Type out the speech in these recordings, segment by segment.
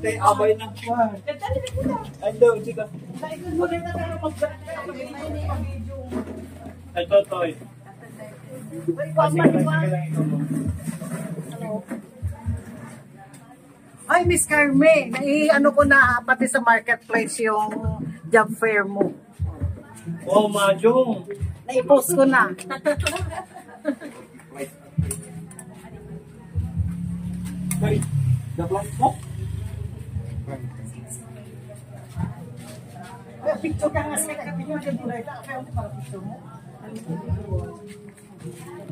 Kasing abay na. Ando, sige. Ito, toy. Ay, Miss Carme, ano ko na pati sa marketplace yung job fair mo. Oh, Majong. Naipost ko na. Ay, dapat mo? Picture ka nga sa picture ka dito. Kaya mo para picture mo.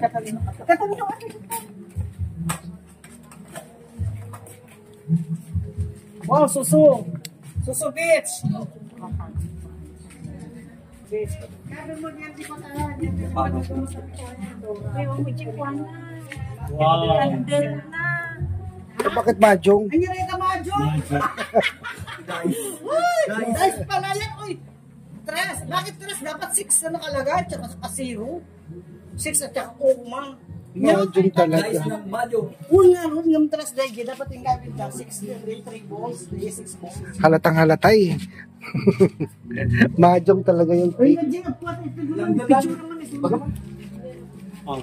Katalino. Katalino ka dito. Wow, suso. Suso beach. Beach. Kaya mo yan di pa Wow. Bakit Majong? Ay, rin ka Majong. Guys, pala yan. Uy, tres. Bakit tres? Dapat 6 na nakalagay. Tsaka 0. 6 at tsaka kuma. Majong talaga. Uy nga, yung tres dahil dapat yung gamit lang. 6, 3 balls, 6 balls. Halatang halatay. Majong talaga yung Uy, nandiyan ang puwat. Ito yung picture naman ito. Oh.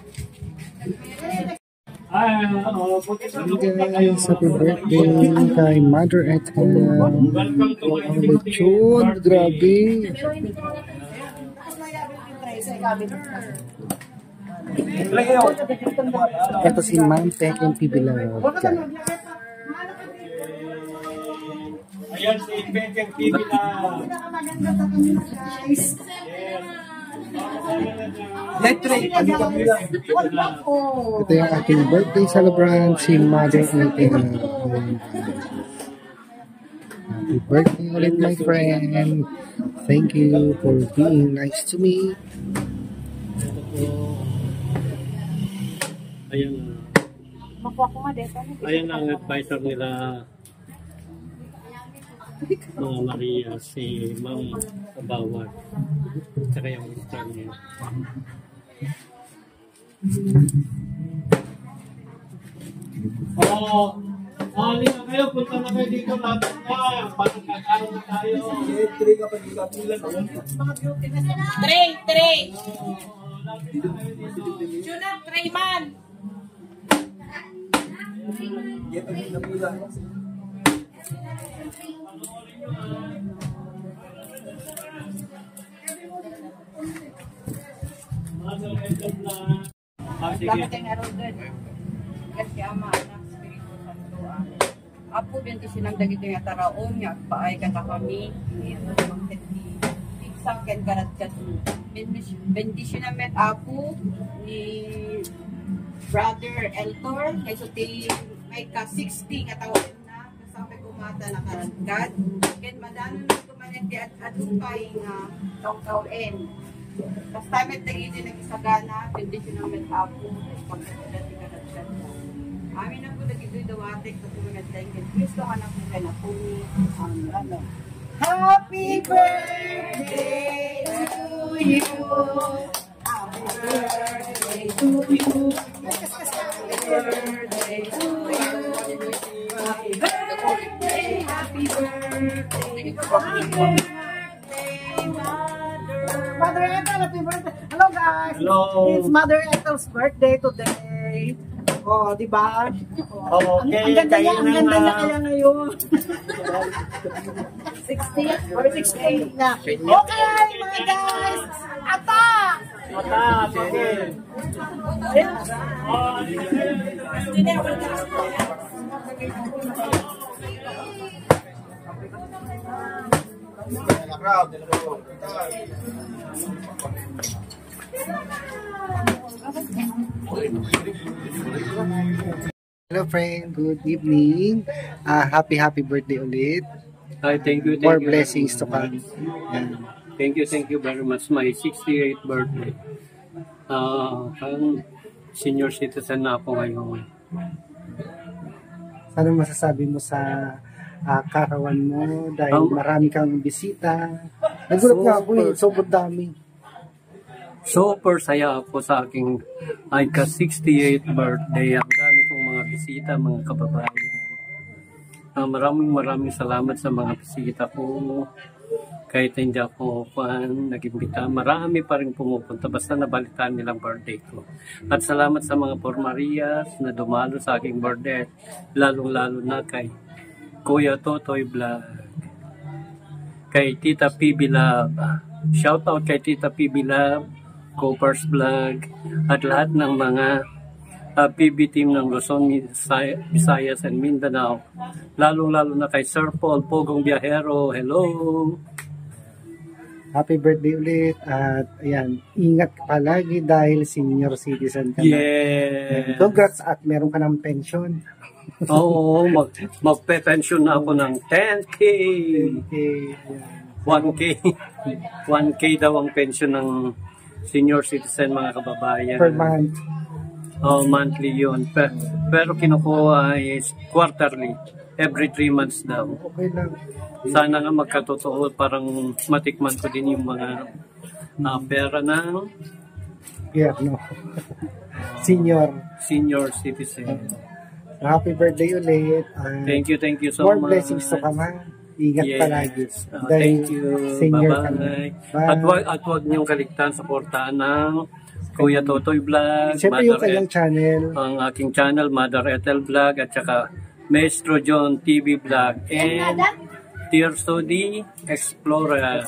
Guys, happy birthday kay Mother Ethel. Lechon, grabe. Ito si Ma'am Tekken Pibilaw. Ayan si Peking TV na. Ito yung ating birthday celebrant, si Mother Ethel. Happy birthday ulit, my friend. Thank you for being nice to me. Ayan ang advisor nila mga Maria, si Ma'am Kabawat tsaka yung mister niya. Halika kayo, punta na kayo dito lahat na parang kakain na tayo. Tray Junat, tray man. Dapat yung naroon kasi Ama, Anak, Espiritu Santo. Apo, bendisin ang dagito yung ataraon nga paay kata kami ni isang ken karat bendisin namin Apo ni Brother Eltor kay suti may ka 60 nga taon na kasabay kumata na karagad ken madanon na kumanen di adupay nga taon-taon. Tas tamet tagi din nagisagana bendisin namin Apo pagkatulad ni karagad. Amin na po nagito'y dawatek sa tumunad tayo kay Kristo anak mo kay na po ni Happy birthday to you. Happy birthday to you. Happy birthday to you. Happy birthday, happy birthday. Happy birthday, Mother Ethel, happy birthday. Hello guys. Hello. It's Mother Ethel's birthday today. Oh, di ba? Okay, Ang ganda niya, kayo ang ganda na. niya kaya ngayon. 60 or 68 na. Okay, mga guys. Ata! Mata, sige. Hello friend, good evening. Happy birthday ulit. Ay, thank you, More thank you. blessings to come. Yan. Thank you very much. My 68th birthday. Ang senior citizen na ako ngayon. Ano masasabi mo sa karawan mo dahil marami kang bisita? Nagulat nga ako eh, sobrang dami. Super saya ako sa aking ika-68th birthday. Ang dami kong mga bisita, mga kababayan. Maraming salamat sa mga bisita ko. Kahit hindi ako nag-imbita, marami pa rin pumupunta basta nabalitaan nilang birthday ko. At salamat sa mga Pormarias na dumalo sa aking birthday, lalong-lalo na kay Kuya Totoy Vlog, kay Tita PB Love. Shout out kay Tita PB Love, Coopers Vlog, at lahat ng mga PB team ng Luzon, Visayas, and Mindanao. Lalong-lalo na kay Sir Paul Pogong Biyahero. Hello! Happy birthday ulit at ayan, ingat ka palagi dahil senior citizen ka na. Yeah! Congrats at meron ka ng pension. Oo, magpe-pension na ako ng 10K! Okay. 1K. 1K daw ang pension ng senior citizen, mga kababayan. Per month. Oh, monthly yun. Pero kinukuha is quarterly. Every 3 months daw. Okay lang. Sana nga magkatotoo, parang matikman ko din yung mga pera ng Yeah, no. Senior citizen. Happy birthday ulit. Thank you so more much. blessings to come. Ingat Yes. palagi. Thank you. Senior ka na. Bye-bye. At wag niyong kaligtaan suportahan ng Kuya Totoy Vlog, Siyempre yung kanyang channel. ang aking channel, Mother Ethel Vlog, at saka Maestro John TV Vlog, and Tirso D Explorer.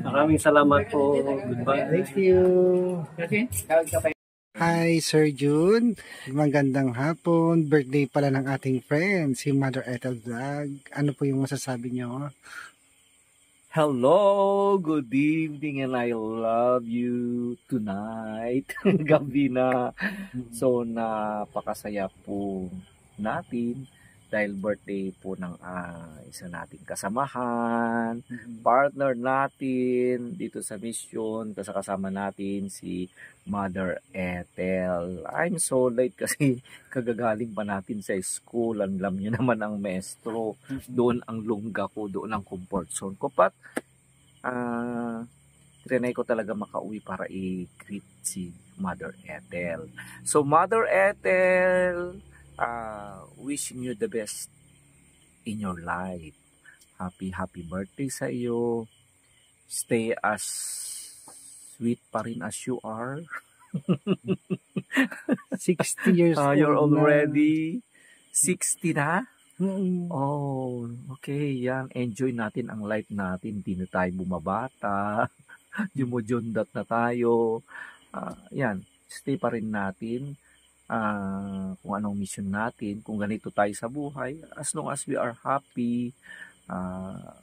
Maraming salamat po. Goodbye. Thank you. Hi, Sir June. Magandang hapon. Birthday pala ng ating friend, si Mother Ethel Vlog. Ano po yung masasabi niyo? Hello, good evening, and I love you tonight. Gabi na. So, napakasaya po natin dahil birthday po ng isa nating kasamahan, partner natin dito sa mission, kasama natin si Mother Ethel. I'm so late kasi kagagaling pa natin sa school. Alam nyo naman ang maestro. Doon ang lungga ko, doon ang comfort zone ko. But, trinay ko talaga makauwi para i-greet si Mother Ethel. So, Mother Ethel, wishing you the best in your life. Happy birthday sa iyo. Stay as sweet pa rin as you are. 60 years old You're na. already 60 na? Mm. Oh, okay. Yan. Enjoy natin ang life natin. Hindi na tayo bumabata. Jumujondat na tayo. Yan. Stay pa rin natin. Kung anong mission natin. Kung ganito tayo sa buhay. As long as we are happy.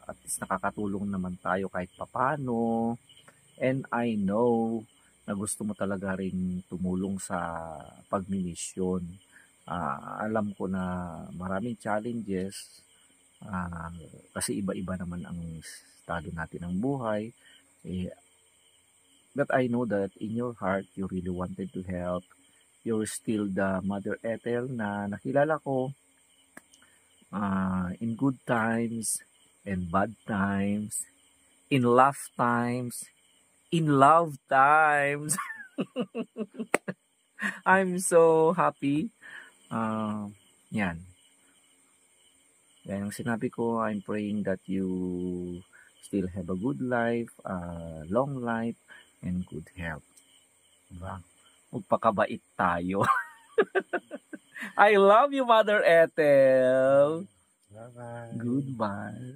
At least nakakatulong naman tayo kahit papano. And I know na gusto mo talaga ring tumulong sa pagmimisyon. Alam ko na maraming challenges kasi iba-iba naman ang estado natin ng buhay. But I know that in your heart, you really wanted to help. You're still the Mother Ethel na nakilala ko in good times and bad times, in last times, in love times. I'm so happy. Yan. Yan yung sinabi ko, I'm praying that you still have a good life, long life, and good health. Diba? Magpakabait tayo. I love you, Mother Ethel. Bye-bye. Goodbye.